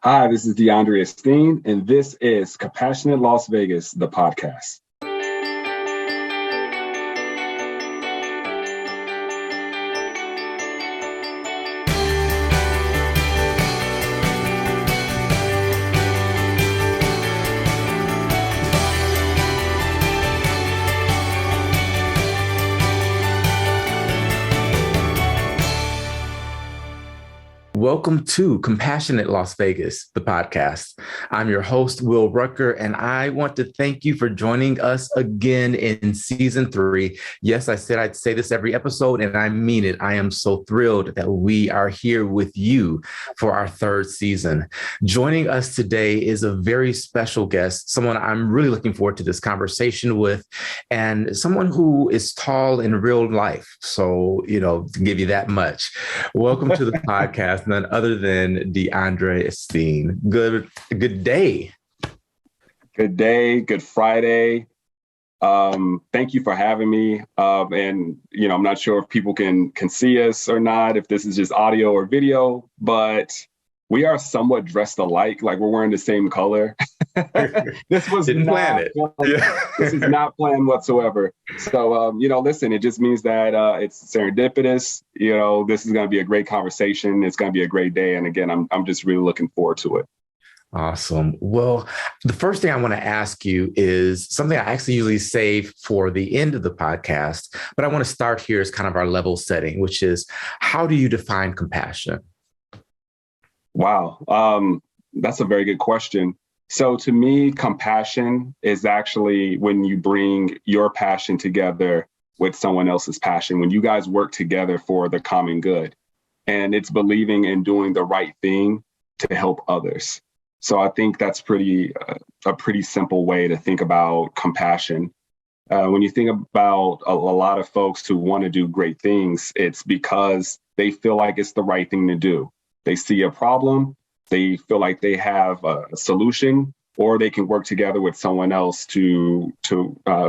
Hi, this is DeAndre Esteen, and this is Compassionate Las Vegas, the podcast. Welcome to Compassionate Las Vegas, the podcast. I'm your host, Will Rucker, and I want to thank you for joining us again in season 3. Yes, I said I'd say this every episode, and I mean it. I am so thrilled that we are here with you for our 3rd season. Joining us today is a very special guest, someone I'm really looking forward to this conversation with, and someone who is tall in real life. So, to give you that much. Welcome to the podcast. None other than DeAndre Esteen. Good day. Good day. Good Friday. Thank you for having me. And I'm not sure if people can see us or not, if this is just audio or video, but we are somewhat dressed alike. Like we're wearing the same color. This was Didn't not plan it. Yeah. This is not planned whatsoever. So, listen, it just means that it's serendipitous. This is going to be a great conversation. It's going to be a great day. And again, I'm just really looking forward to it. Awesome. Well, the first thing I want to ask you is something I actually usually save for the end of the podcast, but I want to start here as kind of our level setting, which is how do you define compassion? Wow. That's a very good question. So to me, compassion is actually when you bring your passion together with someone else's passion, when you guys work together for the common good. And it's believing in doing the right thing to help others. So I think that's a pretty simple way to think about compassion. When you think about a lot of folks who want to do great things, it's because they feel like it's the right thing to do. They see a problem, they feel like they have a solution, or they can work together with someone else to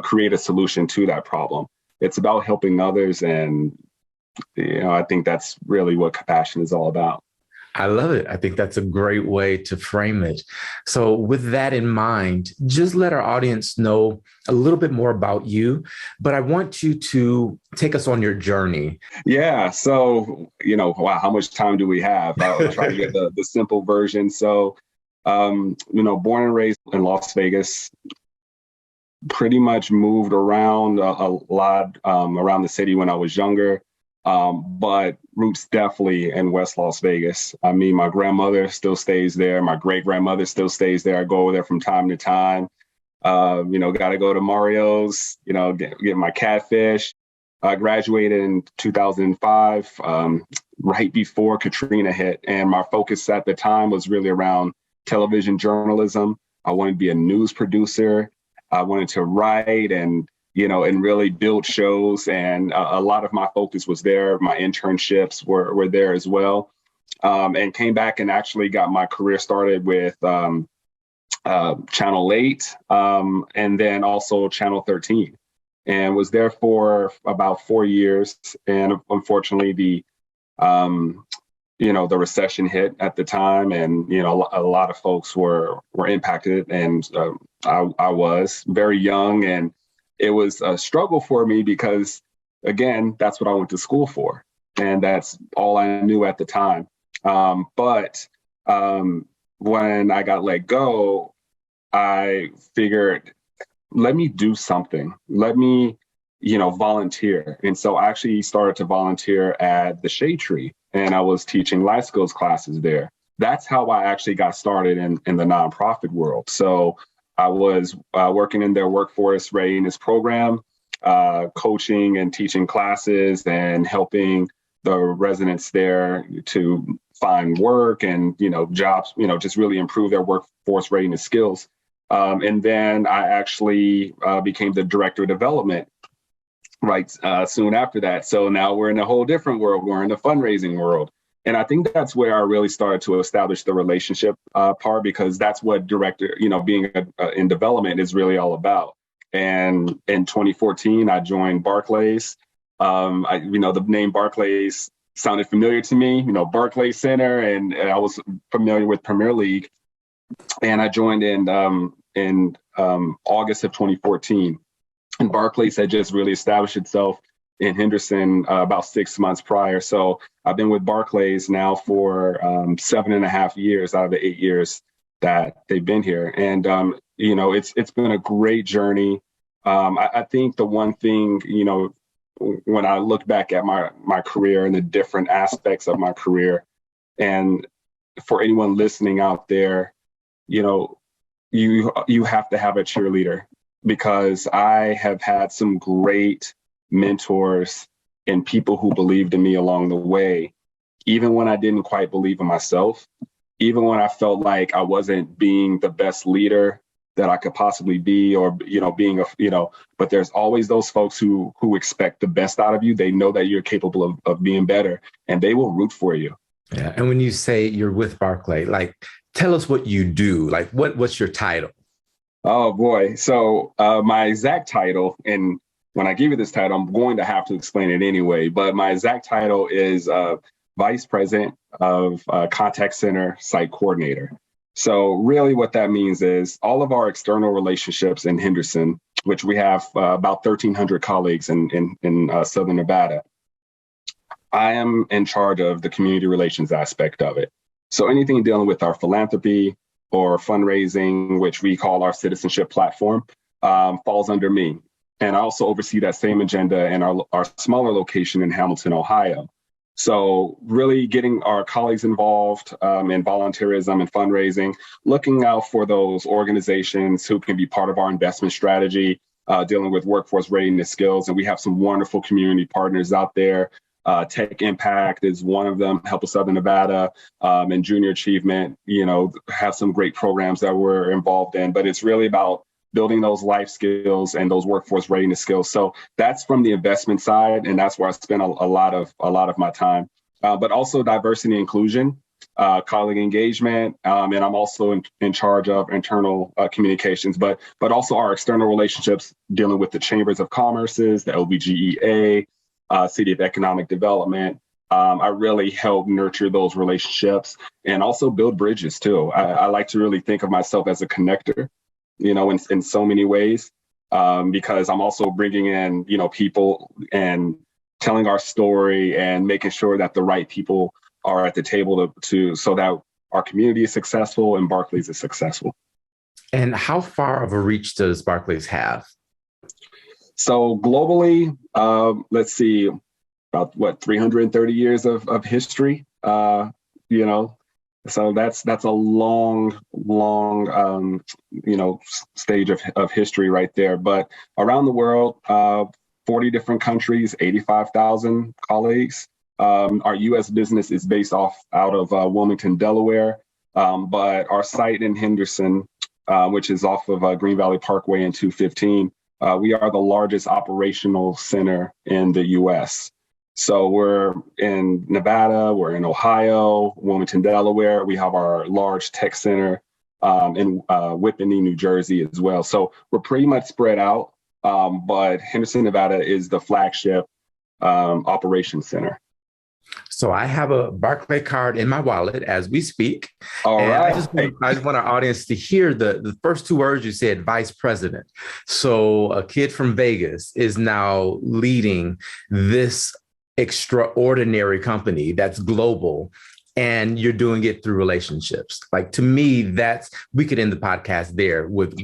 create a solution to that problem. It's about helping others. And, I think that's really what compassion is all about. I love it. I think that's a great way to frame it. So with that in mind, just let our audience know a little bit more about you, but I want you to take us on your journey. Yeah. So, wow, how much time do we have? I'll try to get the simple version. So, born and raised in Las Vegas, pretty much moved around a lot around the city when I was younger. But roots definitely in West Las Vegas. I mean, my grandmother still stays there. My great grandmother still stays there. I go over there from time to time. Got to go to Mario's, get my catfish. I graduated in 2005, right before Katrina hit. And my focus at the time was really around television journalism. I wanted to be a news producer. I wanted to write and really build shows. And a lot of my focus was there. My internships were there as well. And came back and actually got my career started with Channel 8 and then also Channel 13. And was there for about 4 years. And unfortunately, the recession hit at the time. And, a lot of folks were impacted. And I was very young. And it was a struggle for me because, again, that's what I went to school for. And that's all I knew at the time. But when I got let go, I figured, let me do something. Let me, volunteer. And so I actually started to volunteer at the Shade Tree. And I was teaching life skills classes there. That's how I actually got started in the nonprofit world. So I was working in their workforce readiness program, coaching and teaching classes and helping the residents there to find work and, jobs, just really improve their workforce readiness skills. And then I actually became the director of development soon after that. So now we're in a whole different world. We're in the fundraising world. And I think that's where I really started to establish the relationship part, because that's what director, being in development is really all about. And in 2014, I joined Barclays. The name Barclays sounded familiar to me, Barclays Center, and I was familiar with Premier League. And I joined in August of 2014. And Barclays had just really established itself in Henderson about 6 months prior. So I've been with Barclays now for 7.5 years out of the 8 years that they've been here. And, it's been a great journey. I think the one thing, when I look back at my career and the different aspects of my career, and for anyone listening out there, you have to have a cheerleader, because I have had some great mentors and people who believed in me along the way, even when I didn't quite believe in myself, even when I felt like I wasn't being the best leader that I could possibly be, or, but there's always those folks who expect the best out of you. They know that you're capable of being better, and they will root for you. Yeah. And when you say you're with Barclay, like, tell us what you do. Like, what's your title? Oh, boy. So my exact title, and when I give you this title, I'm going to have to explain it anyway, but my exact title is Vice President of Contact Center Site Coordinator. So really what that means is all of our external relationships in Henderson, which we have about 1,300 colleagues in Southern Nevada, I am in charge of the community relations aspect of it. So anything dealing with our philanthropy or fundraising, which we call our citizenship platform, falls under me. And I also oversee that same agenda in our smaller location in Hamilton, Ohio. So really getting our colleagues involved in volunteerism and fundraising, looking out for those organizations who can be part of our investment strategy, dealing with workforce readiness skills. And we have some wonderful community partners out there. Tech Impact is one of them, Help of Southern Nevada, and Junior Achievement, have some great programs that we're involved in. But it's really about building those life skills and those workforce readiness skills. So that's from the investment side, and that's where I spend a lot of my time. But also diversity and inclusion, colleague engagement, and I'm also in charge of internal communications, but also our external relationships, dealing with the chambers of commerces, the LBGEA, City of Economic Development. I really help nurture those relationships and also build bridges too. I like to really think of myself as a connector, in so many ways, because I'm also bringing in, people and telling our story and making sure that the right people are at the table so that our community is successful and Barclays is successful. And how far of a reach does Barclays have? So globally, let's see, about 330 years of history, So that's a long, stage of history right there. But around the world, 40 different countries, 85,000 colleagues. Our U.S. business is based out of Wilmington, Delaware, but our site in Henderson, which is off of Green Valley Parkway and 215, we are the largest operational center in the U.S. So we're in Nevada, we're in Ohio, Wilmington, Delaware. We have our large tech center in Whippany, New Jersey as well. So we're pretty much spread out, but Henderson, Nevada is the flagship operations center. So I have a Barclay card in my wallet as we speak. All right. I just want our audience to hear the first two words you said, Vice President. So a kid from Vegas is now leading this extraordinary company that's global, and you're doing it through relationships. Like, to me, we could end the podcast there with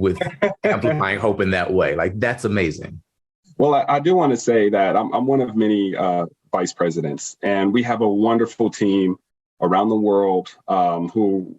amplifying hope in that way. Like, that's amazing. Well, I do want to say that I'm one of many vice presidents, and we have a wonderful team around the world who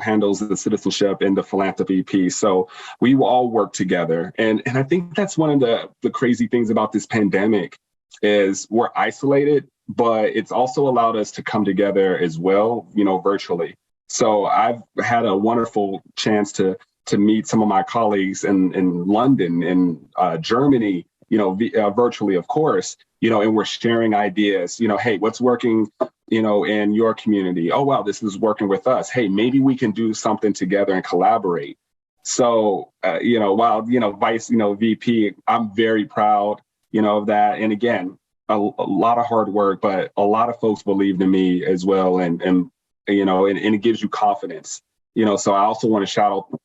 handles the citizenship and the philanthropy piece. So we will all work together. And I think that's one of the crazy things about this pandemic is we're isolated, but it's also allowed us to come together as well, virtually. So I've had a wonderful chance to meet some of my colleagues in London and Germany, virtually, of course, and we're sharing ideas, hey, what's working, in your community? Oh, wow, this is working with us. Hey, maybe we can do something together and collaborate. So, while, Vice, VP, I'm very proud, of that. And again, a lot of hard work, but a lot of folks believed in me as well. And it gives you confidence, so I also want to shout out,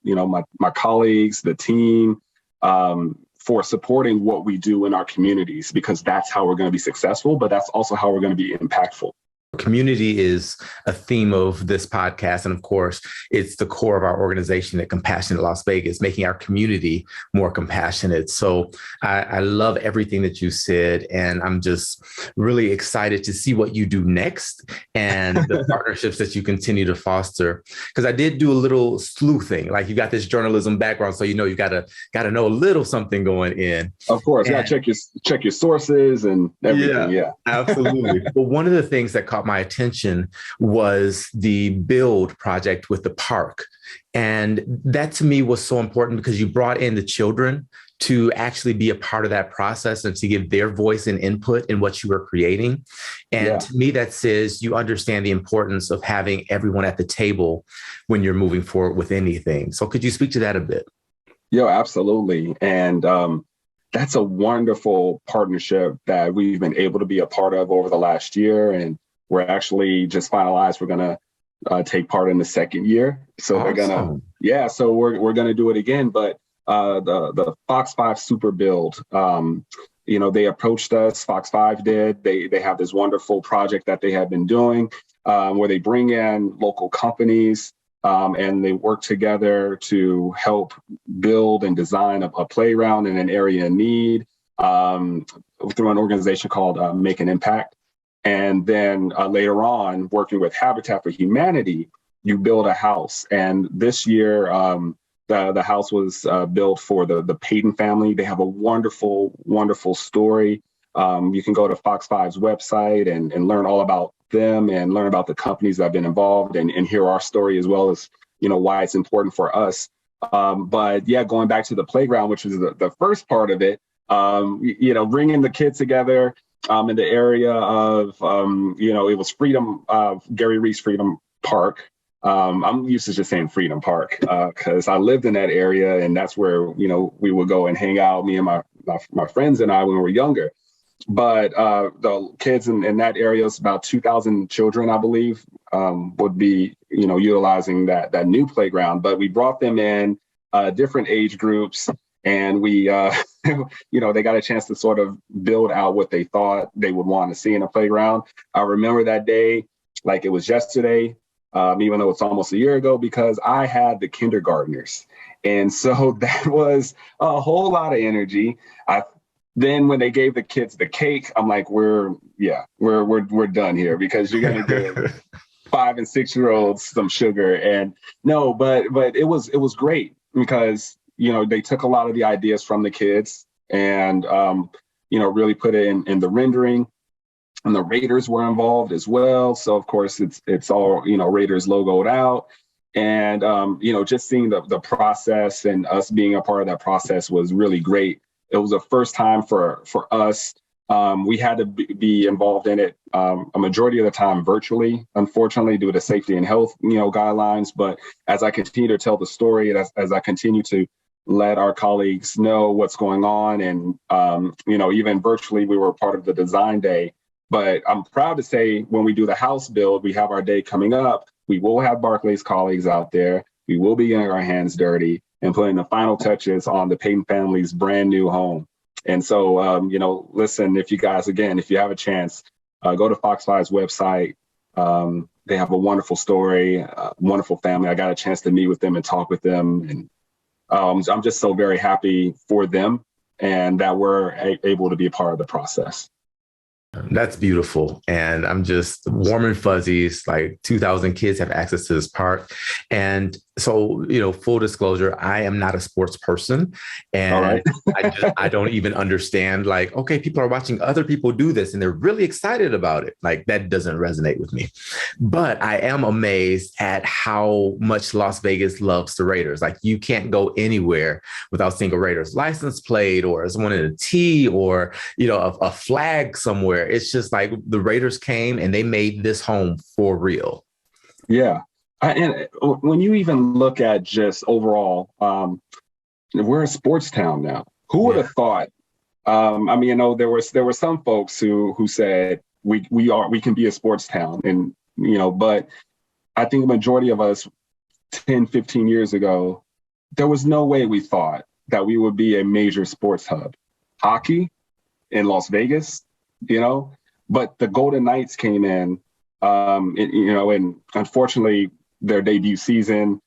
my colleagues, the team, for supporting what we do in our communities, because that's how we're going to be successful, but that's also how we're going to be impactful. Community is a theme of this podcast. And of course, it's the core of our organization at Compassionate Las Vegas, making our community more compassionate. So I love everything that you said. And I'm just really excited to see what you do next and the partnerships that you continue to foster. Because I did do a little sleuthing, like you got this journalism background. So, you got to know a little something going in. Of course, you got to check your sources and everything. Yeah. Absolutely. But one of the things that caught my attention was the build project with the park. And that to me was so important because you brought in the children to actually be a part of that process and to give their voice and input in what you were creating. And to me, that says you understand the importance of having everyone at the table when you're moving forward with anything. So could you speak to that a bit? Absolutely. And that's a wonderful partnership that we've been able to be a part of over the last year. And we're actually just finalized. We're going to take part in the second year. So awesome. we're going to do it again. But the Fox 5 Super Build, they approached us, Fox 5 did. They have this wonderful project that they have been doing where they bring in local companies and they work together to help build and design a playground in an area in need through an organization called Make an Impact. And then later on, working with Habitat for Humanity, you build a house. And this year, the house was built for the Payton family. They have a wonderful, wonderful story. You can go to Fox 5's website and learn all about them and learn about the companies that have been involved and hear our story as well as, why it's important for us. But going back to the playground, which was the first part of it, bringing the kids together in the area of, it was Gary Reese Freedom Park. I'm used to just saying Freedom Park because I lived in that area and that's where, we would go and hang out, me and my friends and I when we were younger. But the kids in that area, it's about 2,000 children, I believe, would be, utilizing that new playground. But we brought them in different age groups and we, they got a chance to sort of build out what they thought they would want to see in a playground. I remember that day like it was yesterday, even though it's almost a year ago, because I had the kindergartners. And so that was a whole lot of energy. Then when they gave the kids the cake, I'm like, we're done here because you're going to give 5 and 6 year olds some sugar. And no, but it was great because, they took a lot of the ideas from the kids and, really put it in the rendering. And the Raiders were involved as well. So of course it's all, Raiders logoed out. And, just seeing the process and us being a part of that process was really great. It was the first time for us. We had to be involved in it a majority of the time virtually, unfortunately, due to safety and health, guidelines. But as I continue to tell the story, and as I continue to let our colleagues know what's going on, and even virtually, we were part of the design day. But I'm proud to say when we do the house build, we have our day coming up. We will have Barclays colleagues out there. We will be getting our hands dirty and putting the final touches on the Payton family's brand new home. And so, listen, if you have a chance, go to Fox 5's website. They have a wonderful story, wonderful family. I got a chance to meet with them and talk with them. And I'm just so very happy for them and that we're able to be a part of the process. That's beautiful. And I'm just warm and fuzzies. Like 2,000 kids have access to this park. And so, full disclosure, I am not a sports person. And I don't even understand, like, okay, people are watching other people do this and they're really excited about it. Like that doesn't resonate with me. But I am amazed at how much Las Vegas loves the Raiders. Like you can't go anywhere without seeing a Raiders license plate or someone in a tee or, a flag somewhere. It's just like the Raiders came and they made this home for real. Yeah. And when you even look at just overall, we're a sports town now. Who would have thought I mean, there were some folks who said we can be a sports town, and but I think the majority of us 10, 15 years ago, there was no way we thought that we would be a major sports hub. Hockey in Las Vegas, but the Golden Knights came in, and unfortunately their debut season,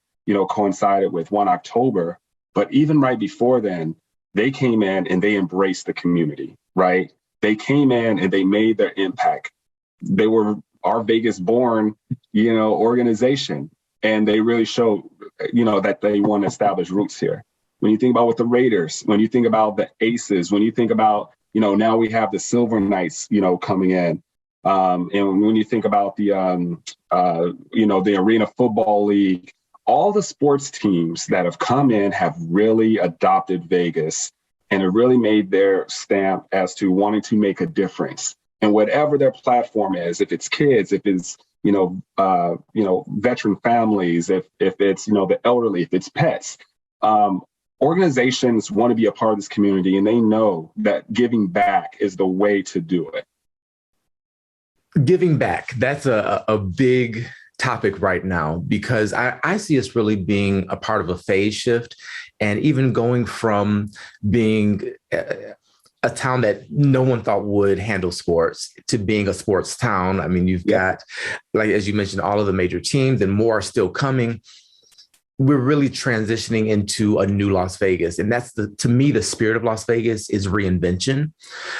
coincided with 1 October. But even right before then, they came in and they embraced the community, right? They came in and they made their impact. They were our Vegas born, organization. And they really showed, that they want to establish roots here. When you think about what the Raiders, when you think about the Aces, when you think about, now we have the Silver Knights, coming in. And when you think about the Arena Football League, all the sports teams that have come in have really adopted Vegas and have really made their stamp as to wanting to make a difference. And whatever their platform is, if it's kids, if it's, veteran families, if it's, the elderly, if it's pets, organizations want to be a part of this community, and they know that giving back is the way to do it. Giving back, that's a big topic right now, because I see us really being a part of a phase shift, and even going from being a town that no one thought would handle sports to being a sports town. I mean, you've got, like, as you mentioned, all of the major teams, and more are still coming. We're really transitioning into a new Las Vegas. And that's to me, the spirit of Las Vegas is reinvention.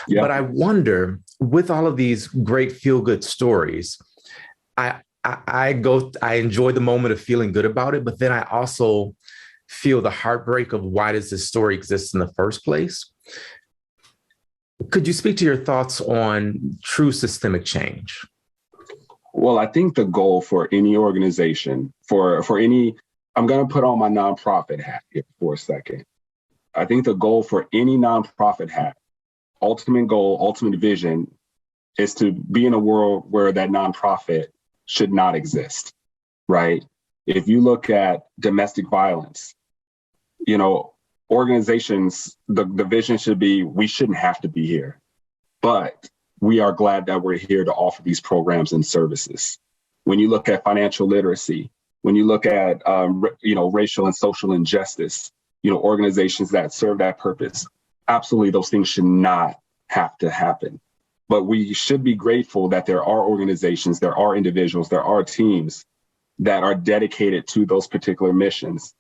Yeah. But I wonder, with all of these great feel-good stories, I enjoy the moment of feeling good about it, but then I also feel the heartbreak of, why does this story exist in the first place? Could you speak to your thoughts on true systemic change? Well, I think the goal for any organization, for any, I'm going to put on my nonprofit hat here for a second. I think the goal for any nonprofit hat, ultimate goal, ultimate vision, is to be in a world where that nonprofit should not exist, right? If you look at domestic violence, organizations, the vision should be, we shouldn't have to be here, but we are glad that we're here to offer these programs and services. When you look at financial literacy, when you look at, racial and social injustice, organizations that serve that purpose, absolutely those things should not have to happen. But we should be grateful that there are organizations, there are individuals, there are teams that are dedicated to those particular missions.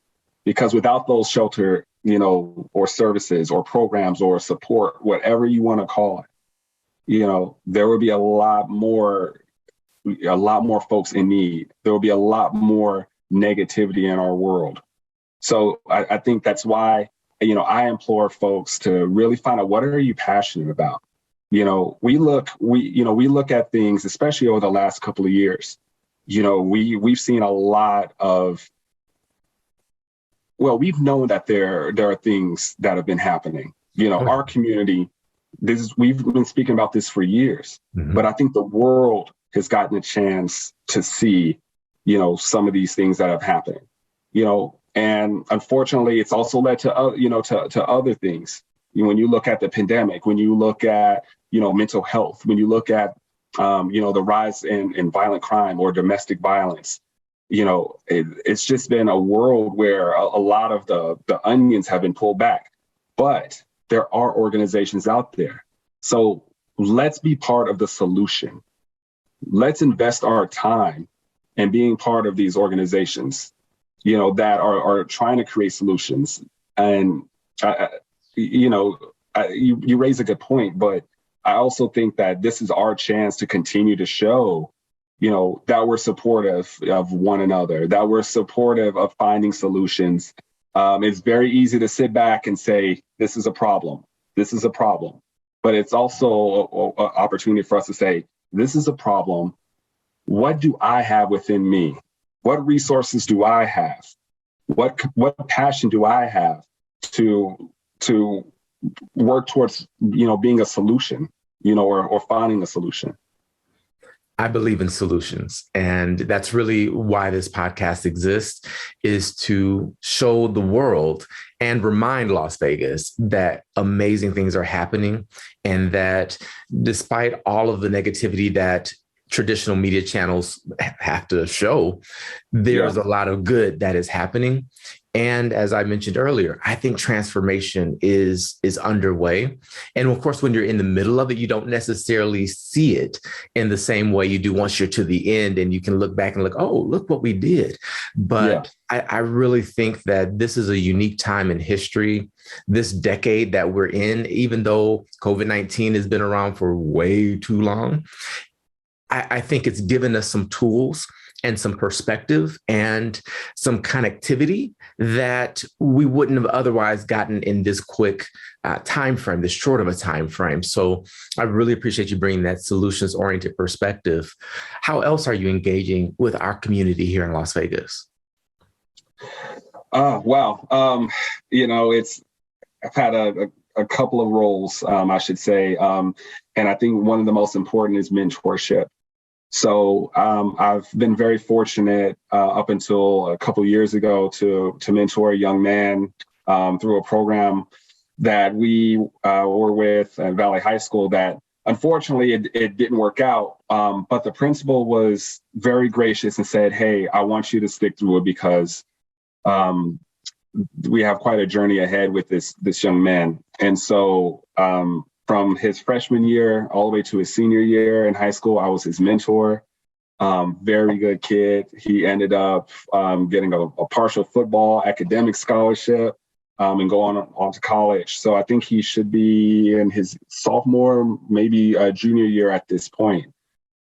Because without those shelter, or services or programs or support, whatever you want to call it, there would be a lot more folks in need. There will be a lot more negativity in our world. So I think that's why, I implore folks to really find out, what are you passionate about? We look at things, especially over the last couple of years. We've seen a lot of, we've known that there are things that have been happening. Our community, we've been speaking about this for years, but I think the world has gotten a chance to see, some of these things that have happened, and unfortunately, it's also led to, to other things. When you look at the pandemic, when you look at, mental health, when you look at, the rise in violent crime or domestic violence, it's just been a world where a lot of the onions have been pulled back, but there are organizations out there. So let's be part of the solution. Let's invest our time in being part of these organizations, that are trying to create solutions. And, you raise a good point, but I also think that this is our chance to continue to show, that we're supportive of one another, that we're supportive of finding solutions. It's very easy to sit back and say, this is a problem. This is a problem. But it's also an opportunity for us to say, this is a problem. What do I have within me? What resources do I have? What passion do I have to work towards, being a solution, or finding a solution? I believe in solutions. And that's really why this podcast exists, is to show the world and remind Las Vegas that amazing things are happening, and that despite all of the negativity that traditional media channels have to show, there's a lot of good that is happening. And as I mentioned earlier, I think transformation is underway. And of course, when you're in the middle of it, you don't necessarily see it in the same way you do once you're to the end and you can look back and look, oh, look what we did. But I really think that this is a unique time in history, this decade that we're in, even though COVID-19 has been around for way too long. I think it's given us some tools and some perspective and some connectivity that we wouldn't have otherwise gotten in this quick time frame, this short of a time frame. So I really appreciate you bringing that solutions-oriented perspective. How else are you engaging with our community here in Las Vegas? Wow. I've had a couple of roles, I should say. And I think one of the most important is mentorship. So I've been very fortunate up until a couple of years ago to mentor a young man through a program that we were with at Valley High School that unfortunately it didn't work out. But the principal was very gracious and said, hey, I want you to stick through it because we have quite a journey ahead with this young man. And so from his freshman year all the way to his senior year in high school, I was his mentor. Very good kid. He ended up getting a partial football academic scholarship and go on to college. So I think he should be in his sophomore, maybe junior year at this point.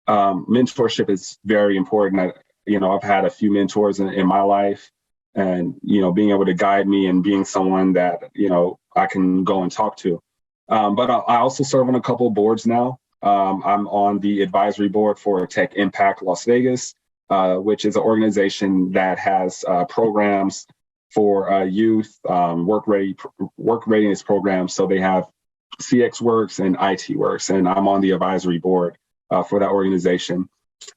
Mentorship is very important. I've had a few mentors in my life, and being able to guide me and being someone that I can go and talk to. But I also serve on a couple of boards now. I'm on the advisory board for Tech Impact Las Vegas, which is an organization that has programs for youth, work readiness programs. So they have CX Works and IT Works, and I'm on the advisory board for that organization.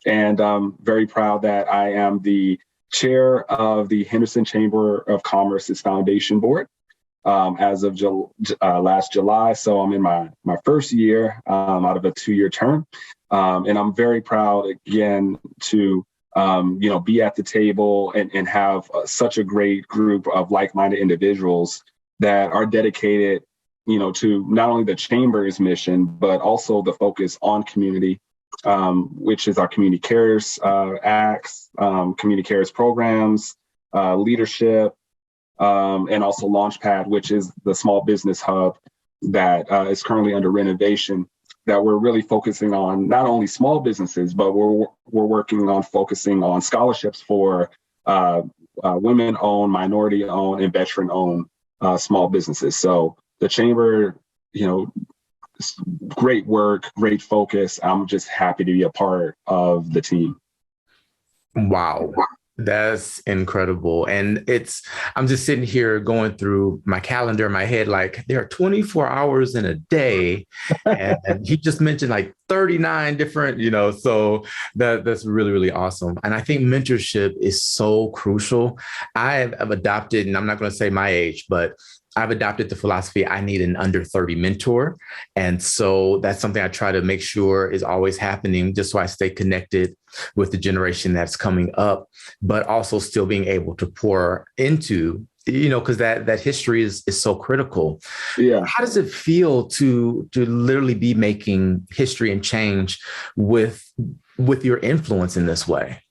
And I'm very proud that I am the chair of the Henderson Chamber of Commerce's Foundation Board. As of last July. So I'm in my first year out of a 2-year term. And I'm very proud, again, to, be at the table and have such a great group of like-minded individuals that are dedicated, to not only the Chamber's mission, but also the focus on community, which is our Community Cares Acts, Community Cares programs, leadership, and also Launchpad, which is the small business hub that is currently under renovation, that we're really focusing on not only small businesses, but we're working on focusing on scholarships for women-owned, minority-owned, and veteran-owned small businesses. So the Chamber, great work, great focus. I'm just happy to be a part of the team. Wow. That's incredible. And I'm just sitting here going through my calendar in my head, like there are 24 hours in a day. And he just mentioned like 39 different, so that's really, really awesome. And I think mentorship is so crucial. I've adopted, and I'm not going to say my age, but I've adopted the philosophy, I need an under 30 mentor. And so that's something I try to make sure is always happening, just so I stay connected with the generation that's coming up, but also still being able to pour into, because that history is so critical. Yeah. How does it feel to literally be making history and change with your influence in this way?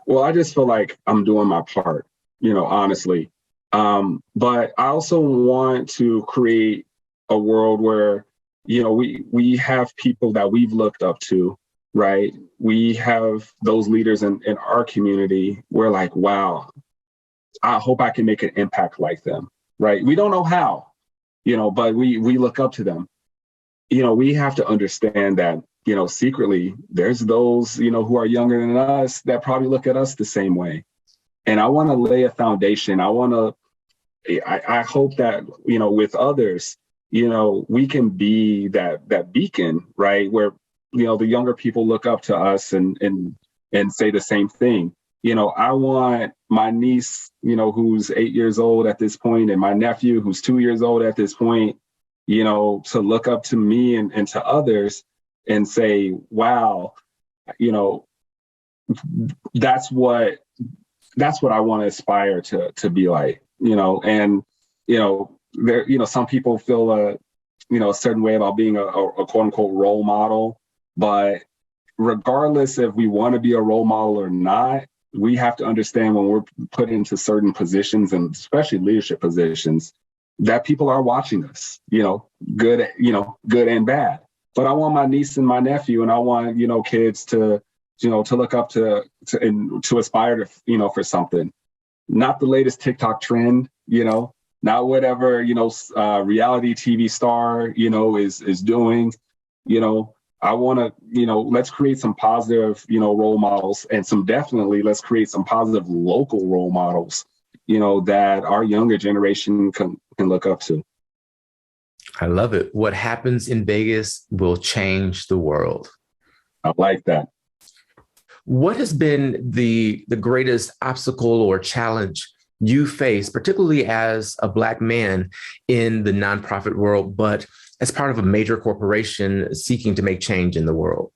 Well, I just feel like I'm doing my part, honestly. But I also want to create a world where, we have people that we've looked up to, right? We have those leaders in our community. We're like, wow, I hope I can make an impact like them, right? We don't know how, but we look up to them. We have to understand that, secretly there's those, who are younger than us that probably look at us the same way. And I want to lay a foundation. I hope that, with others, we can be that beacon, right? Where the younger people look up to us and say the same thing. I want my niece, who's 8 years old at this point, and my nephew, who's 2 years old at this point, to look up to me and to others and say, wow, that's what I want to aspire to be like, and, there, some people feel a certain way about being a quote unquote role model, but regardless if we want to be a role model or not, we have to understand when we're put into certain positions, and especially leadership positions, that people are watching us, good and bad. But I want my niece and my nephew, and I want, kids to look up to and to aspire to, for something, not the latest TikTok trend, not whatever, reality TV star, is doing, I want to, let's create some positive, role models, and let's create some positive local role models, that our younger generation can look up to. I love it. What happens in Vegas will change the world. I like that. What has been the greatest obstacle or challenge you face, particularly as a Black man in the nonprofit world, but as part of a major corporation seeking to make change in the world?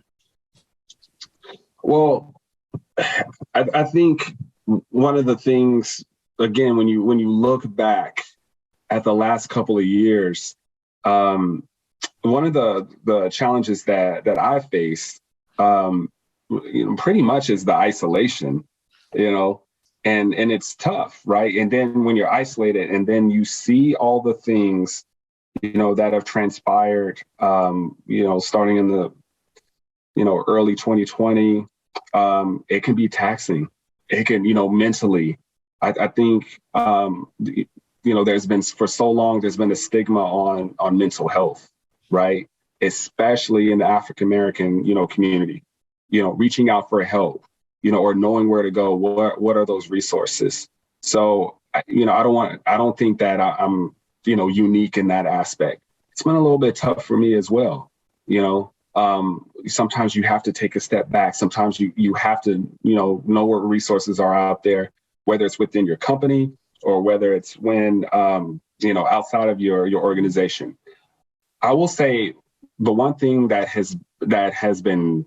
Well, I think one of the things, again, when you look back at the last couple of years, one of the challenges that I faced, pretty much is the isolation, and it's tough, right? And then when you're isolated, and then you see all the things, that have transpired, starting in the, early 2020, it can be taxing. It can, mentally. I think, there's been, for so long, there's been a stigma on mental health, right? Especially in the African-American, community, reaching out for help, or knowing where to go. What are those resources? So, I don't think that I'm, unique in that aspect. It's been a little bit tough for me as well. Sometimes you have to take a step back. Sometimes you have to, know what resources are out there, whether it's within your company or whether it's when, outside of your organization. I will say the one thing that has been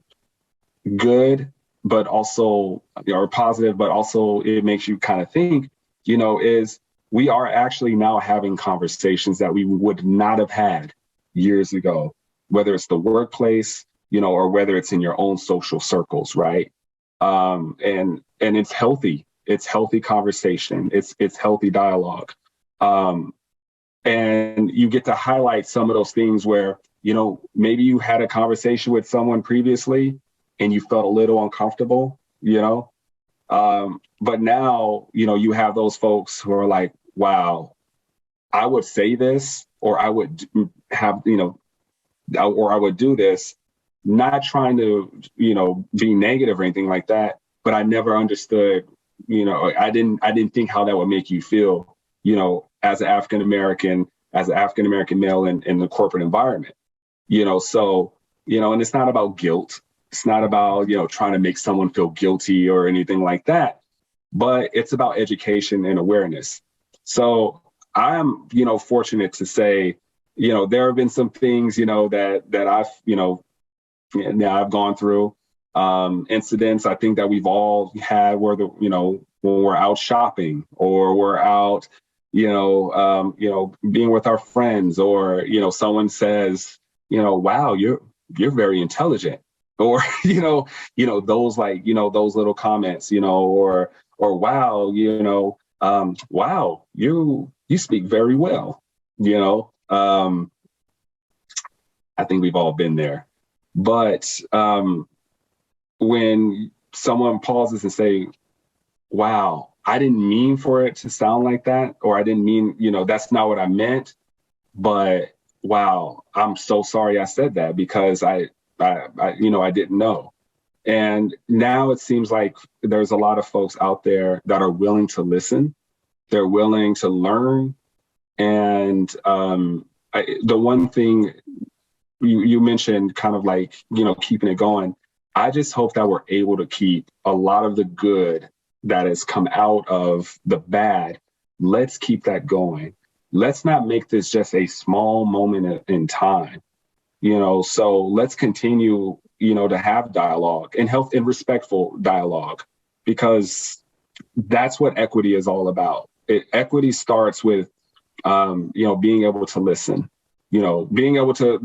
good, but also, or positive, but also it makes you kind of think, is we are actually now having conversations that we would not have had years ago, whether it's the workplace, or whether it's in your own social circles, right? And it's healthy. It's healthy conversation. It's healthy dialogue. And you get to highlight some of those things where, maybe you had a conversation with someone previously and you felt a little uncomfortable, but now, you have those folks who are like, wow, I would say this, or I would have, or I would do this, not trying to, be negative or anything like that, but I never understood, I didn't think how that would make you feel, as an African-American male in the corporate environment, so, and it's not about guilt. It's not about, trying to make someone feel guilty or anything like that, but it's about education and awareness. So I'm, fortunate to say, there have been some things, that I've, I've gone through, incidents I think that we've all had where when we're out shopping or we're out, being with our friends, or, someone says, wow, you're very intelligent. Or, those those little comments, or wow, wow, you speak very well, I think we've all been there. But when someone pauses and say, wow, I didn't mean for it to sound like that, or I didn't mean, that's not what I meant, but wow, I'm so sorry I said that because I didn't know. And now it seems like there's a lot of folks out there that are willing to listen. They're willing to learn. And the one thing you mentioned kind of like, keeping it going. I just hope that we're able to keep a lot of the good that has come out of the bad. Let's keep that going. Let's not make this just a small moment in time, so let's continue, to have dialogue and health and respectful dialogue, because that's what equity is all about. Equity starts with, being able to listen, being able to,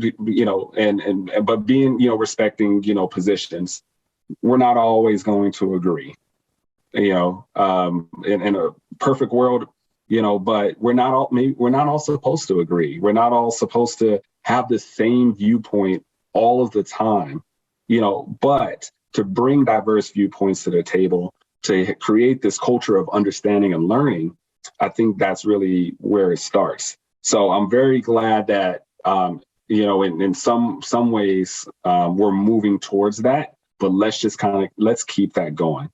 but being, respecting, respecting We're not always going to agree, in a perfect world, but we're not all supposed to agree. We're not all supposed to have the same viewpoint all of the time, but to bring diverse viewpoints to the table, to create this culture of understanding and learning, I think that's really where it starts. So I'm very glad that, in some ways, we're moving towards that, but let's keep that going.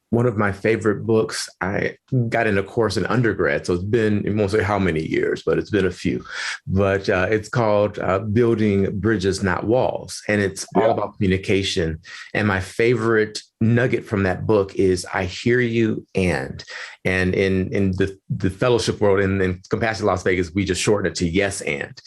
One of my favorite books, I got in a course in undergrad, so it's been, I won't say how many years, but it's been a few. But it's called Building Bridges, Not Walls. And it's all about communication. And my favorite nugget from that book is I hear you and in the fellowship world, in Compassion Las Vegas, we just shorten it to yes and.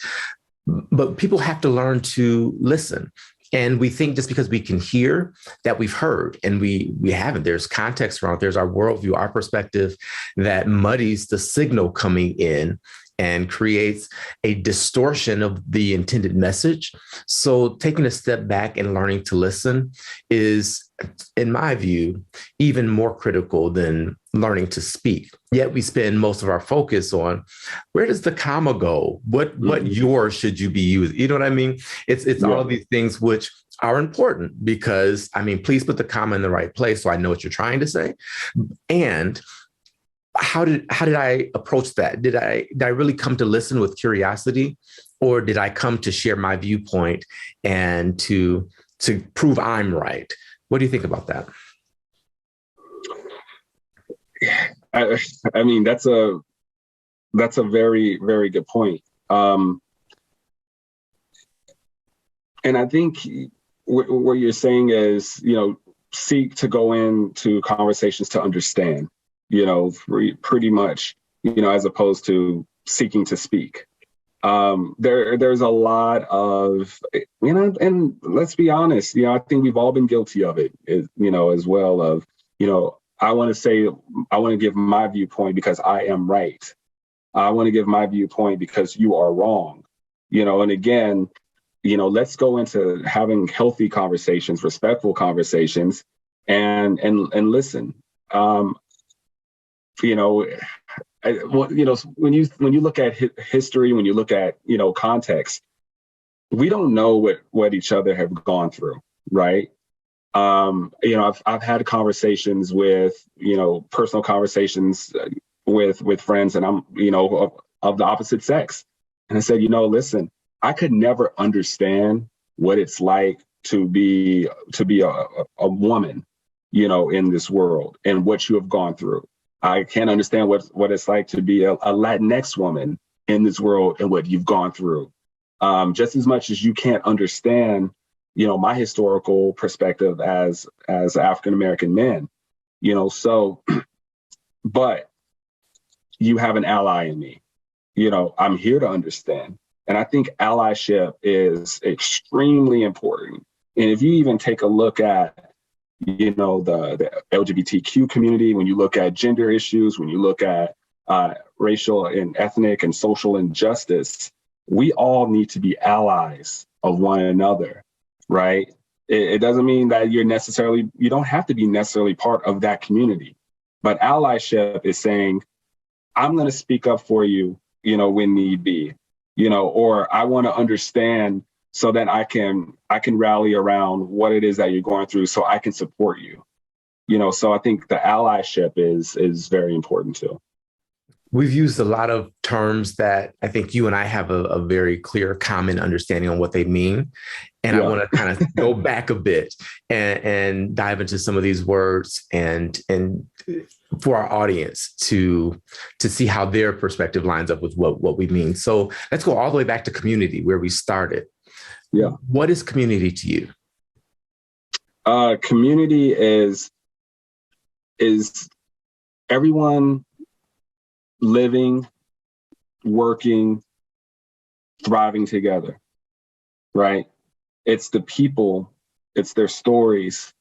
But people have to learn to listen. And we think just because we can hear that we've heard, and we haven't. There's context around it. There's our worldview, our perspective that muddies the signal coming in and creates a distortion of the intended message. So taking a step back and learning to listen is, in my view, even more critical than learning to speak. Yet we spend most of our focus on where does the comma go? What yours should you be using? You know what I mean? It's all of these things which are important because, please put the comma in the right place so I know what you're trying to say. And how did I approach that? Did I really come to listen with curiosity, or did I come to share my viewpoint and to prove I'm right? What do you think about that? That's a very, very good point. And I think what you're saying is, seek to go into conversations to understand, pretty much, as opposed to seeking to speak. There's a lot of, and let's be honest, I think we've all been guilty of it, as well of, I want to give my viewpoint because I am right. I want to give my viewpoint because you are wrong, and again, let's go into having healthy conversations, respectful conversations, and listen. When you look at history, when you look at, context, we don't know what each other have gone through, right? I've had conversations with, personal conversations with friends, and I'm, of the opposite sex. And I said, listen, I could never understand what it's like to be a woman, in this world and what you have gone through. I can't understand what it's like to be a Latinx woman in this world and what you've gone through. Just as much as you can't understand, my historical perspective as African-American men, so, but you have an ally in me, I'm here to understand. And I think allyship is extremely important. And if you even take a look at, the LGBTQ community, when you look at gender issues, when you look at racial and ethnic and social injustice, we all need to be allies of one another, right? It doesn't mean that you don't have to be necessarily part of that community, but allyship is saying, I'm going to speak up for you, when need be, or I want to understand so that I can rally around what it is that you're going through so I can support you. So I think the allyship is very important too. We've used a lot of terms that I think you and I have a very clear common understanding on what they mean. And I want to kind of go back a bit and dive into some of these words and for our audience to see how their perspective lines up with what we mean. So let's go all the way back to community, where we started. Yeah. What is community to you? Community is everyone living, working, thriving together, right? It's the people, it's their stories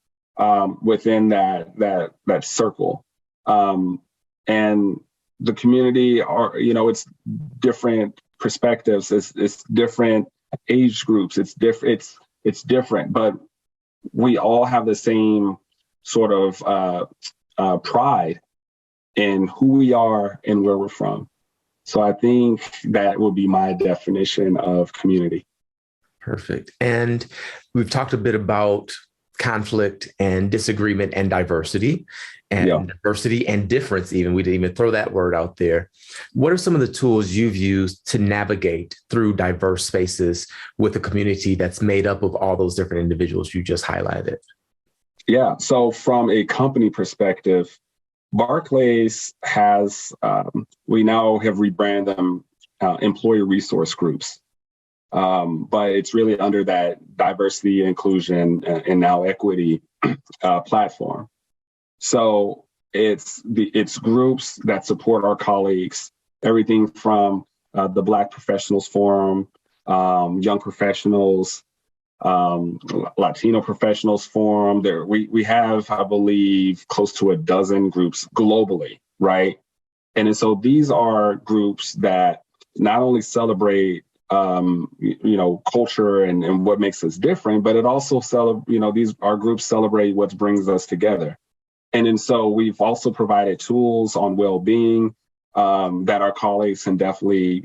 within that circle. And the community it's different perspectives, it's different age groups, it's different, but we all have the same sort of pride in who we are and where we're from. So I think that would be my definition of community. Perfect. And we've talked a bit about conflict and disagreement and diversity and difference. Even we didn't even throw that word out there. What are some of the tools you've used to navigate through diverse spaces with a community that's made up of all those different individuals you just highlighted? Yeah. So from a company perspective, Barclays has, we now have rebranded them employee resource groups. But it's really under that diversity, inclusion, and now equity platform. So it's groups that support our colleagues, everything from the Black Professionals Forum, Young Professionals, Latino Professionals Forum. We have, I believe, close to a dozen groups globally, right? And so these are groups that not only celebrate culture and what makes us different, but it also our groups celebrate what brings us together. And so we've also provided tools on well-being that our colleagues can definitely,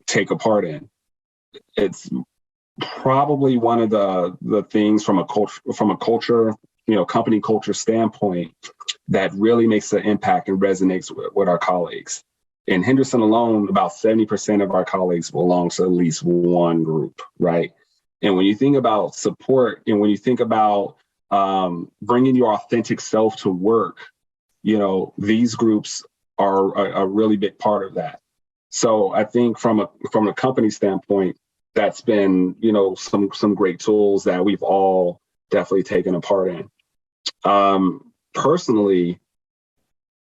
take a part in. It's probably one of the things from a culture, company culture standpoint that really makes an impact and resonates with our colleagues. In Henderson alone, about 70% of our colleagues belong to at least one group, right? And when you think about support and when you think about bringing your authentic self to work, these groups are a really big part of that. So I think from a company standpoint, that's been, some great tools that we've all definitely taken a part in. Personally,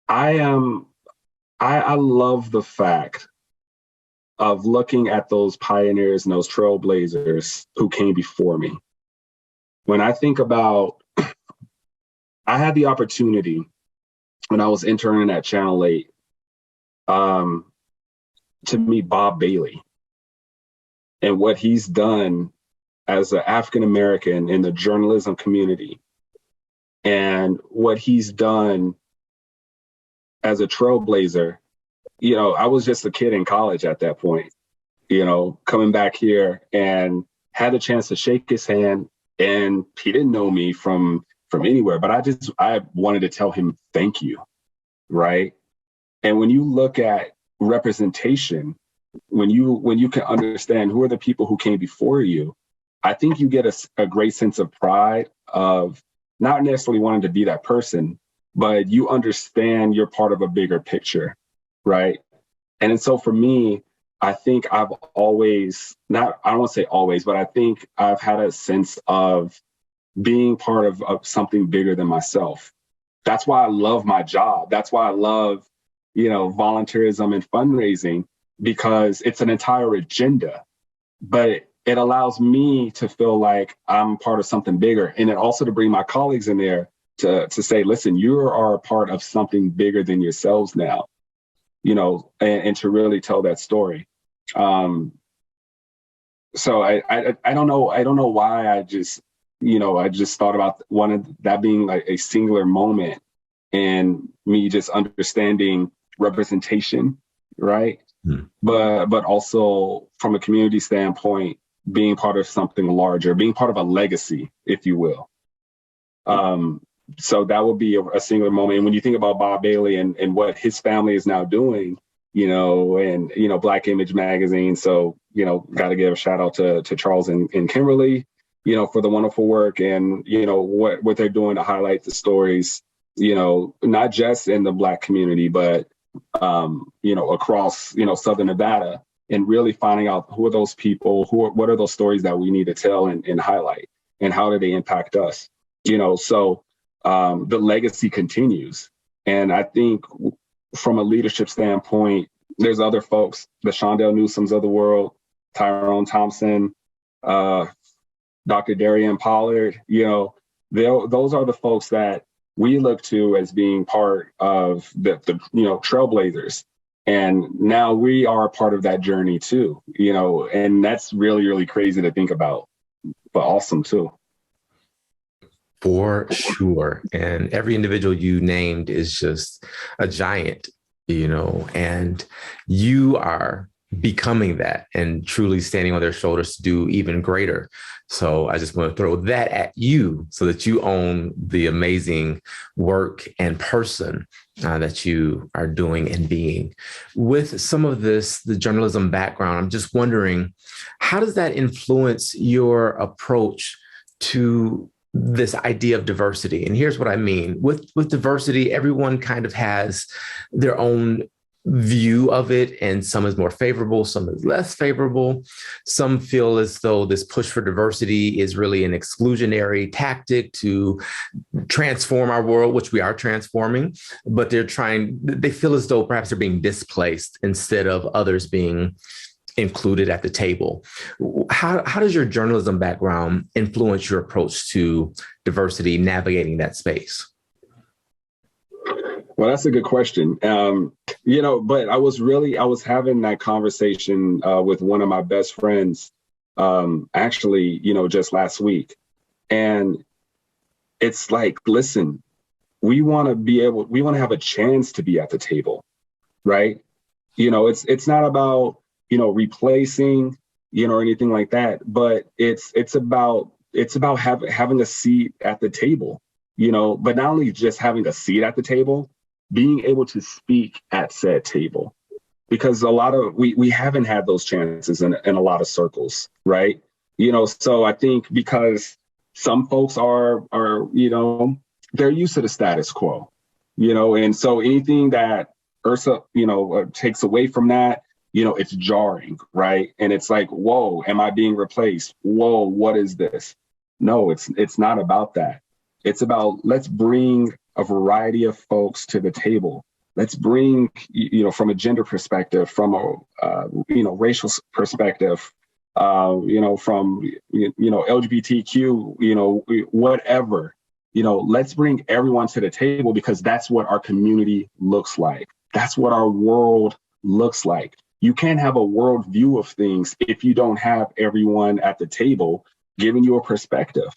I love the fact of looking at those pioneers and those trailblazers who came before me. When I think about, I had the opportunity when I was interning at Channel 8 to meet Bob Bailey and what he's done as an African-American in the journalism community and what he's done as a trailblazer. I was just a kid in college at that point, coming back here and had a chance to shake his hand, and he didn't know me from anywhere, but I wanted to tell him thank you, right? And when you look at representation, when you can understand who are the people who came before you, I think you get a great sense of pride of not necessarily wanting to be that person, but you understand you're part of a bigger picture, right? And so for me, I think I've always, I don't want to say always, but I think I've had a sense of being part of something bigger than myself. That's why I love my job. That's why I love, volunteerism and fundraising, because it's an entire agenda, but it allows me to feel like I'm part of something bigger. And it also to bring my colleagues in there to say, listen, you are a part of something bigger than yourselves now, and to really tell that story. So I don't know why I just thought about one of that being like a singular moment and me just understanding representation, right? But also from a community standpoint, being part of something larger, being part of a legacy, if you will. So that would be a singular moment. And when you think about Bob Bailey and what his family is now doing, and Black Image Magazine. So, got to give a shout out to Charles and Kimberly, for the wonderful work and, what they're doing to highlight the stories not just in the Black community, but, across, Southern Nevada, and really finding out who are those people, what are those stories that we need to tell and highlight, and how do they impact us? So the legacy continues. And I think from a leadership standpoint, there's other folks, the Shondell Newsoms of the world, Tyrone Thompson, Dr. Darian Pollard, those are the folks that we look to as being part of the trailblazers. And now we are a part of that journey too, and that's really, really crazy to think about, but awesome too. For sure. And every individual you named is just a giant, and you are becoming that and truly standing on their shoulders to do even greater. So I just want to throw that at you so that you own the amazing work and person that you are doing and being. With some of this, the journalism background, I'm just wondering, how does that influence your approach to this idea of diversity? And here's what I mean. With diversity, everyone kind of has their own view of it, and some is more favorable, some is less favorable. Some feel as though this push for diversity is really an exclusionary tactic to transform our world, which we are transforming, but they feel as though perhaps they're being displaced instead of others being included at the table. How does your journalism background influence your approach to diversity, navigating that space? Well, that's a good question. But I was having that conversation with one of my best friends, actually, just last week. And it's like, listen, we want to have a chance to be at the table, right? It's not about, replacing, or anything like that, but it's about having a seat at the table, but not only just having a seat at the table, being able to speak at said table, because we haven't had those chances in a lot of circles, right? So I think because some folks are they're used to the status quo, and so anything that Ursa, takes away from that, it's jarring, right? And it's like, whoa, am I being replaced? Whoa, what is this? No, it's not about that. It's about, let's bring a variety of folks to the table. Let's bring, from a gender perspective, from a, racial perspective, from, LGBTQ, whatever, let's bring everyone to the table, because that's what our community looks like. That's what our world looks like. You can't have a world view of things if you don't have everyone at the table giving you a perspective.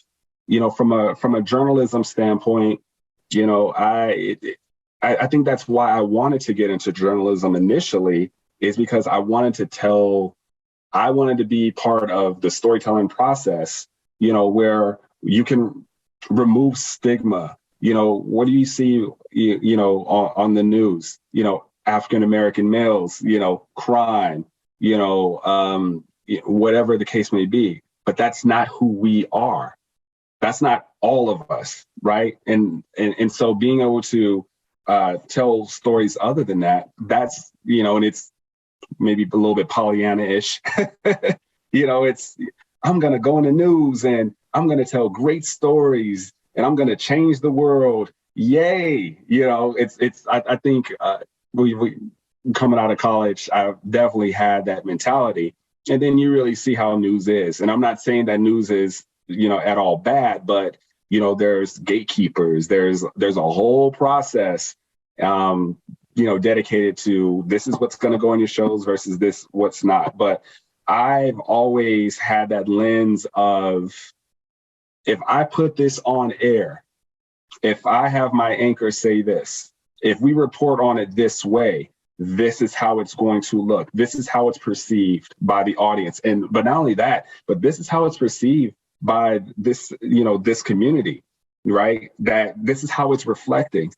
From a journalism standpoint, I think that's why I wanted to get into journalism initially, is because I wanted to be part of the storytelling process, where you can remove stigma. What do you see, on the news, African-American males, crime, whatever the case may be, but that's not who we are. That's not all of us, right? And so being able to tell stories other than that, that's, and it's maybe a little bit Pollyanna-ish, it's, I'm going to go in the news and I'm going to tell great stories and I'm going to change the world. Yay. I think we coming out of college, I've definitely had that mentality. And then you really see how news is. And I'm not saying that news is, at all bad, but, there's gatekeepers, there's a whole process, dedicated to this is what's going to go on your shows versus this, what's not. But I've always had that lens of, if I put this on air, if I have my anchor say this, if we report on it this way, this is how it's going to look. This is how it's perceived by the audience. But not only that, but this is how it's perceived by this, this community, right? That this is how it's reflecting.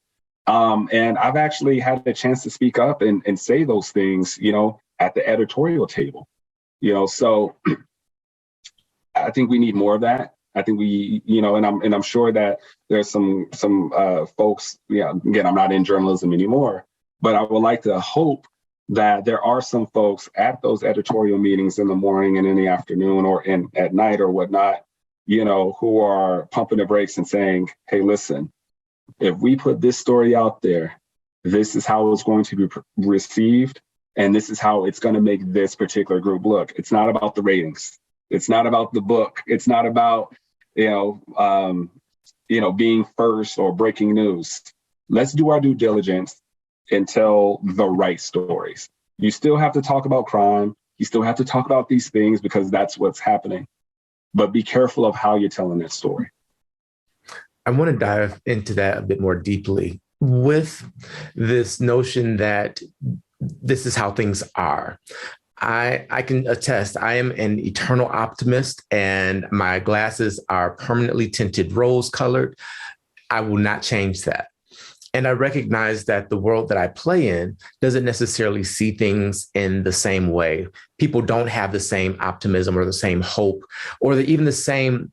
And I've actually had a chance to speak up and say those things, at the editorial table, so I think we need more of that. I think we, and I'm sure that there's some folks, again, I'm not in journalism anymore, but I would like to hope that there are some folks at those editorial meetings in the morning and in the afternoon or at night or whatnot, who are pumping the brakes and saying, hey, listen, if we put this story out there, this is how it's going to be received. And this is how it's going to make this particular group look. It's not about the ratings. It's not about the book. It's not about, being first or breaking news. Let's do our due diligence and tell the right stories. You still have to talk about crime. You still have to talk about these things because that's what's happening. But be careful of how you're telling that story. I want to dive into that a bit more deeply with this notion that this is how things are. I can attest, I am an eternal optimist and my glasses are permanently tinted rose colored. I will not change that. And I recognize that the world that I play in doesn't necessarily see things in the same way. People don't have the same optimism or the same hope or even the same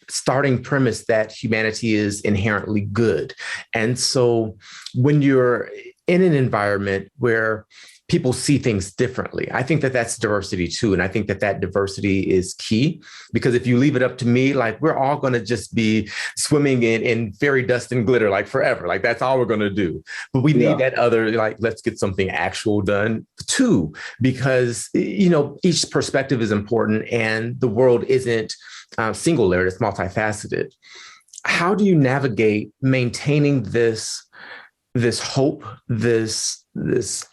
starting premise that humanity is inherently good. And so when you're in an environment where people see things differently, I think that that's diversity too. And I think that that diversity is key, because if you leave it up to me, like we're all going to just be swimming in fairy dust and glitter, like forever, like that's all we're going to do. But we need that other, like, let's get something actual done too, because, each perspective is important and the world isn't single layered, it's multifaceted. How do you navigate maintaining this hope, this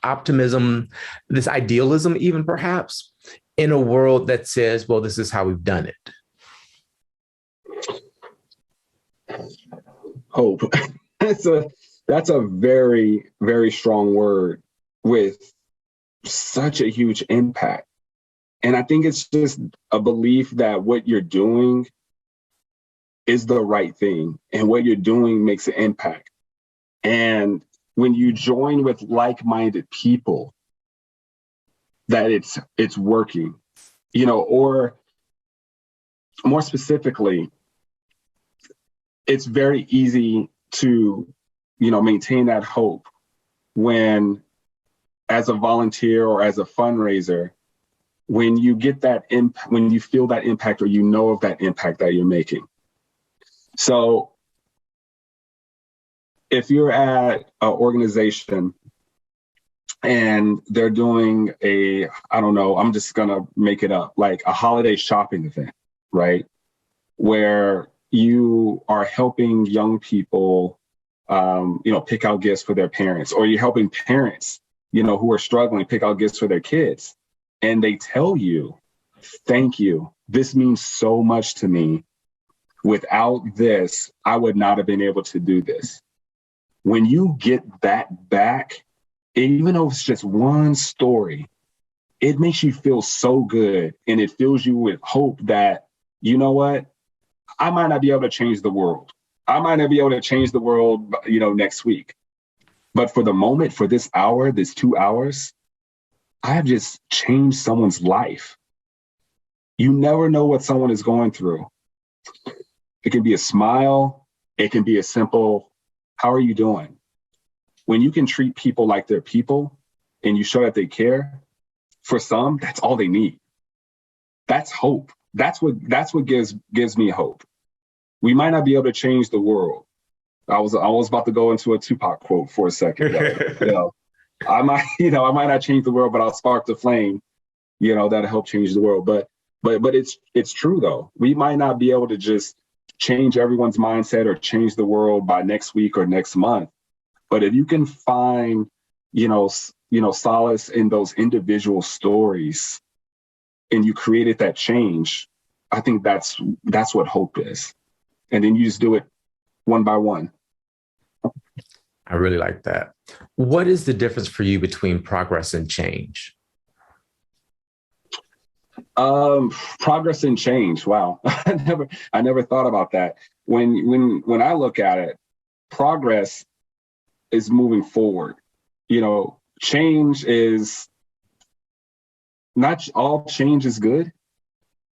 optimism, this idealism, even perhaps, in a world that says, well, this is how we've done it? Hope. That's a very, very strong word with such a huge impact. And I think it's just a belief that what you're doing is the right thing and what you're doing makes an impact. And when you join with like-minded people, that it's working, or more specifically, it's very easy to, maintain that hope when, as a volunteer or as a fundraiser, when you get that when you feel that impact or of that impact that you're making. So if you're at an organization and they're doing I'm just going to make it up, like a holiday shopping event, right? Where you are helping young people, pick out gifts for their parents, or you're helping parents, who are struggling, pick out gifts for their kids. And they tell you, thank you. This means so much to me. Without this, I would not have been able to do this. When you get that back, even though it's just one story, it makes you feel so good. And it fills you with hope that, you know what? I might not be able to change the world. I might not be able to change the world, next week. But for the moment, for this hour, this 2 hours, I have just changed someone's life. You never know what someone is going through. It can be a smile. It can be a simple, how are you doing? When you can treat people like they're people and you show that they care, for some, that's all they need. That's hope. That's what gives me hope. We might not be able to change the world. I was about to go into a Tupac quote for a second. I might not change the world, but I'll spark the flame, that'll help change the world. But it's true though. We might not be able to just change everyone's mindset or change the world by next week or next month. But if you can find, solace in those individual stories and you created that change, I think that's what hope is. And then you just do it one by one. I really like that. What is the difference for you between progress and change? Progress and change. Wow. I never thought about that. When I look at it, progress is moving forward. Change is not all change is good,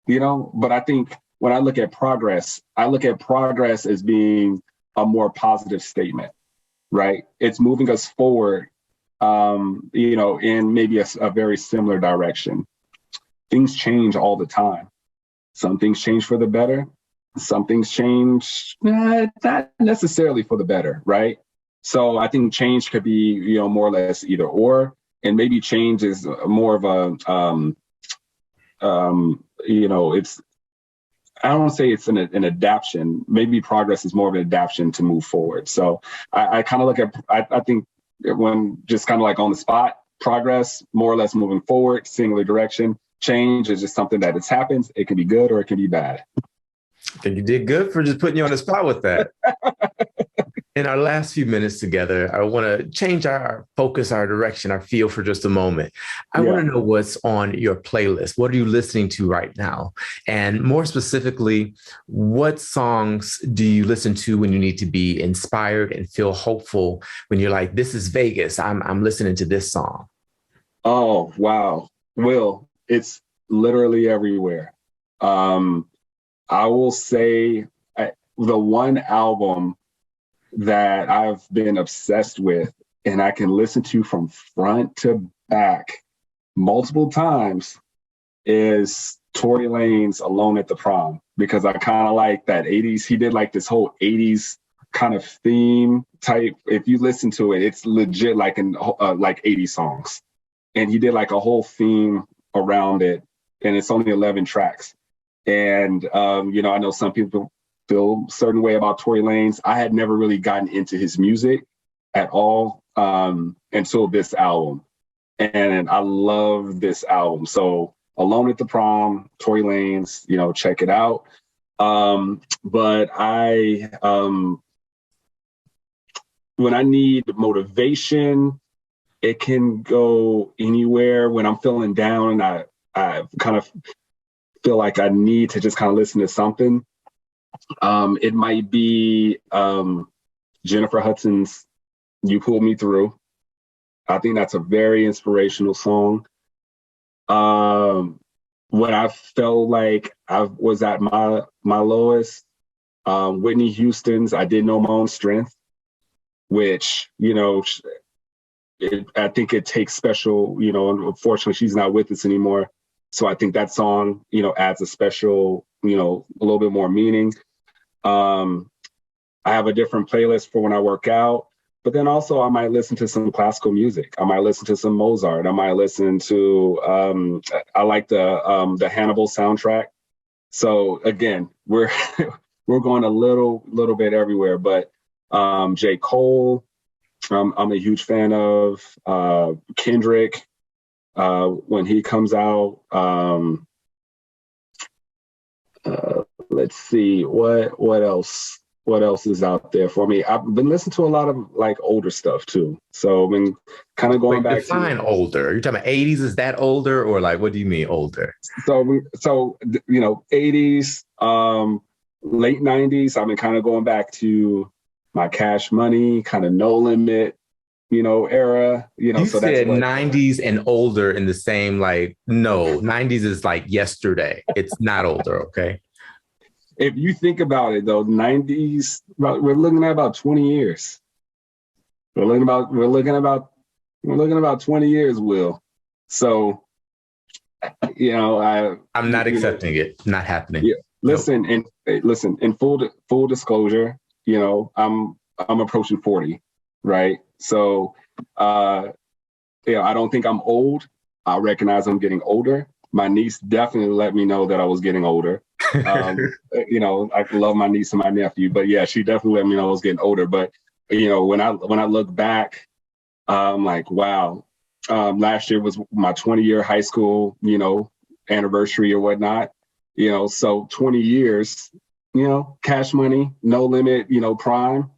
but I think when I look at progress as being a more positive statement, right? It's moving us forward, in maybe a very similar direction. Things change all the time. Some things change for the better. Some things change not necessarily for the better, right? So I think change could be, more or less either or, and maybe change is more of a, it's, I don't want to say it's an adaptation. Maybe progress is more of an adaptation to move forward. So I kind of look at, I think when just kind of like on the spot, progress, more or less moving forward, singular direction. Change is just something that happens. It can be good or it can be bad. I think you did good for just putting you on the spot with that. In our last few minutes together, I want to change our focus, our direction, our feel for just a moment. I want to know what's on your playlist. What are you listening to right now? And more specifically, what songs do you listen to when you need to be inspired and feel hopeful when you're like, this is Vegas, I'm listening to this song? Oh, wow. Will, it's literally everywhere. I will say the one album that I've been obsessed with and I can listen to from front to back multiple times is Tory Lanez Alone at the Prom, because I kind of like that 80s. He did like this whole 80s kind of theme type. If you listen to it, it's legit like like 80 songs. And he did like a whole theme around it, and it's only 11 tracks. And, I know some people feel a certain way about Tory Lanez. I had never really gotten into his music at all until this album. And I love this album. So Alone at the Prom, Tory Lanez, check it out. But when I need motivation, it can go anywhere. When I'm feeling down and I kind of feel like I need to just kind of listen to something. It might be Jennifer Hudson's You Pulled Me Through. I think that's a very inspirational song. When I felt like I was at my lowest, Whitney Houston's I Didn't Know My Own Strength, which, I think it takes special, unfortunately she's not with us anymore. So I think that song, adds a special, a little bit more meaning. I have a different playlist for when I work out, but then also I might listen to some classical music. I might listen to some Mozart. I might listen to, I like the Hannibal soundtrack. So again, we're going a little bit everywhere, but J. Cole, I'm a huge fan of Kendrick. When he comes out, let's see what else is out there for me. I've been listening to a lot of like older stuff too. So I've been kind of going back define to older. You're talking about 80s. Is that older, or like what do you mean older? So 80s, late 90s. I've been kind of going back to my Cash Money, kind of No Limit, era, You so said that's 90s and older in the same, no, 90s is like yesterday. It's not older. Okay. If you think about it though, 90s, we're looking at about 20 years. We're looking about 20 years, Will. So, I'm not accepting it. Not happening. Yeah. Listen, in full disclosure, I'm approaching 40, right? So, I don't think I'm old. I recognize I'm getting older. My niece definitely let me know that I was getting older. I love my niece and my nephew, but yeah, she definitely let me know I was getting older. But, when I look back, I'm like, wow, last year was my 20-year high school, anniversary or whatnot, so 20 years, Cash Money, No Limit, Prime.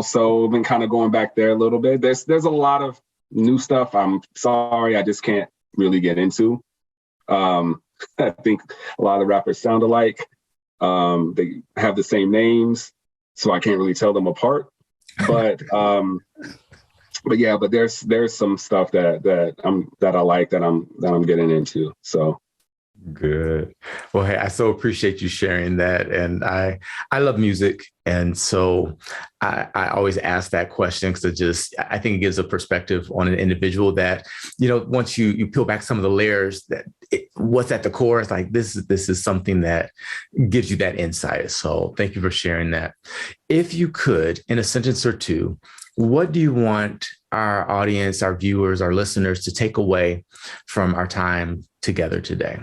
So I've been kind of going back there a little bit. There's a lot of new stuff. I'm sorry, I just can't really get into. I think a lot of the rappers sound alike. They have the same names, so I can't really tell them apart. But but there's some stuff that I like that I'm getting into. So Good. Well, hey, I so appreciate you sharing that. And I love music. And so I always ask that question because I think it gives a perspective on an individual that, once you peel back some of the layers what's at the core, it's like, this is something that gives you that insight. So thank you for sharing that. If you could, in a sentence or two, what do you want our audience, our viewers, our listeners to take away from our time together today?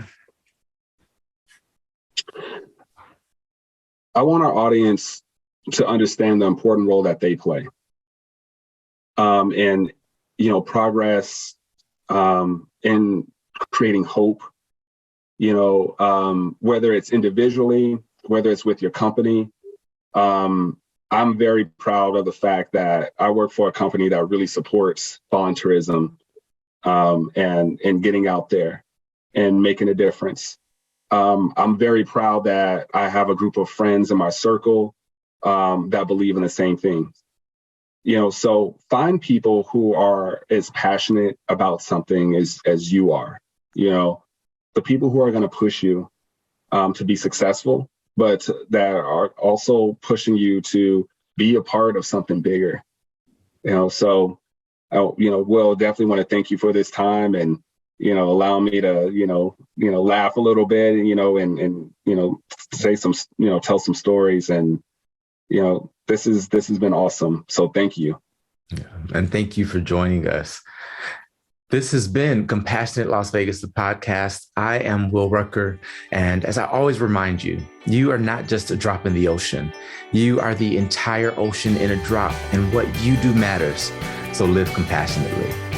I want our audience to understand the important role that they play. And, progress in creating hope, whether it's individually, whether it's with your company. I'm very proud of the fact that I work for a company that really supports volunteerism and getting out there and making a difference. I'm very proud that I have a group of friends in my circle that believe in the same thing. So find people who are as passionate about something as you are. The people who are going to push you to be successful, but that are also pushing you to be a part of something bigger. So Will, definitely want to thank you for this time and allow me to, laugh a little bit, and say some, tell some stories. And, this has been awesome. So thank you. Yeah. And thank you for joining us. This has been Compassionate Las Vegas, the podcast. I am Will Rucker. And as I always remind you, you are not just a drop in the ocean. You are the entire ocean in a drop, and what you do matters. So live compassionately.